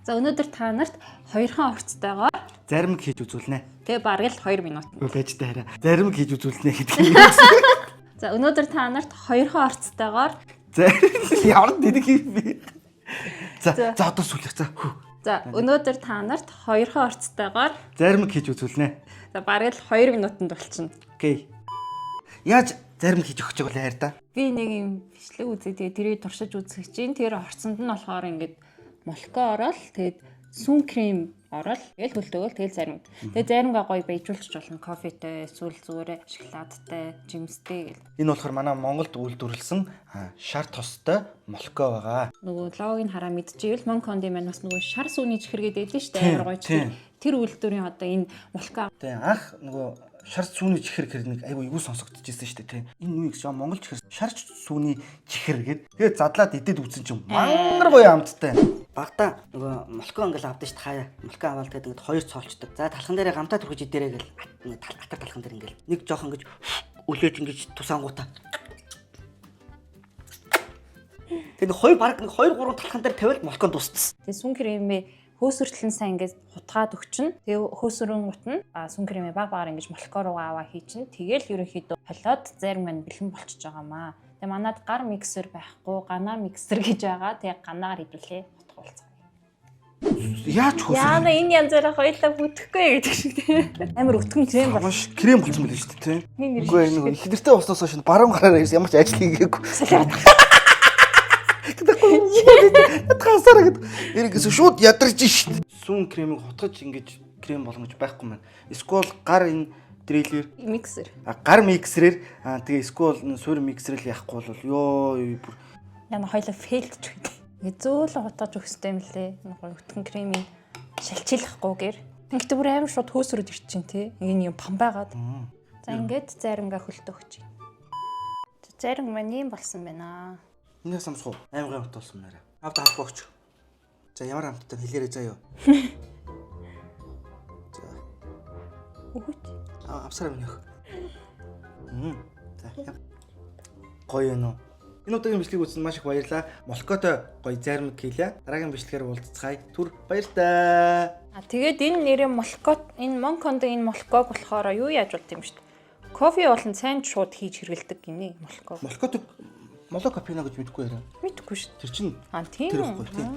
За өнөөдөр та нарт хоёрхан орцтойгоор зарим хийж үзүүлнэ. тэгээ бараг л 2 минут. Байж таараа. Зарим хийж үзүүлнэ гэдэг юм. За өнөөдөр та нарт хоёрхан орцтойгоор ямар дэдэг юм бэ? За одоо сүлэх. За өнөөдөр та нарт хоёрхан орцтойгоор зарим хийж үзүүлнэ. за бараг л 2 минутанд болчихно. Окей. Яаж зарим хийж өгч байгаа хайр та? Би нэг юм бичлэг үзээ тэгээ тэрийг туршиж үзэх чинь тэр орцонд нь болохоор ингээд молоко ороод тэгээд сүн крем орол тэгэл хөлтөөгөл тэгэл зарим. Тэгээ заримгаа гоё байжуулчих болно. Кофетэй, эсвэл зүгээр шоколадтай, жимстэй гэл. Энэ болохоор манай Монголд үйлдвэрлэсэн шар тостой молоко байгаа. Нөгөө логыг хараа мэдчихвэл Монконди маань бас нөгөө шар сүүний чихэр гэдэг дээ шүү дээ. Амар гоё чихэр. Тэр үйлдвэрийн одоо энэ молоко. Тэгээ анх нөгөө шар сүүний чихэр гэр нэг айгу юу сонсогдчихсэн шүү дээ тий. Энэ юу гэж Монгол чихэр шар сүүний чихэр гэд. Тэгээ задлаад идээд үзсэн чинь мангар гоё амттай. Багтаа нөгөө молоко ингээл авдаа шүү хаяа. Молоко аваад тэгээд ингээд хоёр цоолчдаг. За талхан дээрээ гамтаа түрхэж идээрэй гэл. Атар талхан дээр ингээл нэг жоох ингэж өлөөж ингэж тусаангуудаа. Тэгээд хоёр баг нэг 2 3 талхан дээр тавиад молоко дууссан. Тэгээ сүн кремээ хөөсөртлэн сайн ингээд хутгаад өгчин. Тэгээ хөөсөрөн гутна. Сүн кремээ баг багаар ингэж молоко руугаа аваа хийчин. Тэгээл ерөнхийдөө холиод зарим маань бэлэн болчихж байгаамаа. Тэгээ манад гар миксер байхгүй, ганаа миксер гэж байгаа. Тэгээ ганаагаар хийдүүлээ. Яаж хөөсөр? Яна энэ янзаараа хоёлаа бүтэхгүй гэдэг шиг тийм. Амар өтгөн крем бол. Крем болсон байл шүү дээ тийм. Миний Үгүй нэг хидэртэй болсноос хойш баруун гараараа ямар ч ажил хийгээгүй. Тасараа гэдэг. Эргээс шууд ядарч шít. Сүн кремийг хотгож ингэж крем болгож байхгүй маань. Эсвэл гар энэ дрелээр Миксер. Гар миксерээр тэгээ эсвэл суурь миксерэл яахгүй бол ёо бүр Яна хоёлаа фейлдчих гэдэг. Зөөлөн хутгаж өгстэй юм лээ. Нөгөө өтгөн кремийг шалчилахгүйгээр. Ингээд бүр амар шууд хөөсрөд ирчин тий. Энэ юм пам байгаад. За ингээд зарингаа хөлтөөгч. Зарин маань юм болсон байна. энэ самсгуу аймгийн хамт болсон нэрэ. Авда халбогч. За ямар хамттай хэлээрэй заяа. За. Үгүй. Авсараа минийх. За. Гоё нөө. Энэ удаагийн бичлэг үзсэнд маш их баярлалаа. Молокотой гоё зарим хийлээ. Дараагийн бичлэгээр уулзцгаая. Түр баяртай. Тэгээд энэ нэрээ молоко энэ Монкондо энэ молоког болохоор юу яаж болт юм шүү дээ. Кофе болон сайн шууд хийж хэрэгэлдэг гинэ молоко. Молокотой молоко пино гэж мэдгүй яриа. Мэдгүй шүү дээ. Тэр чинь Тийм. тэр ихгүй тийм.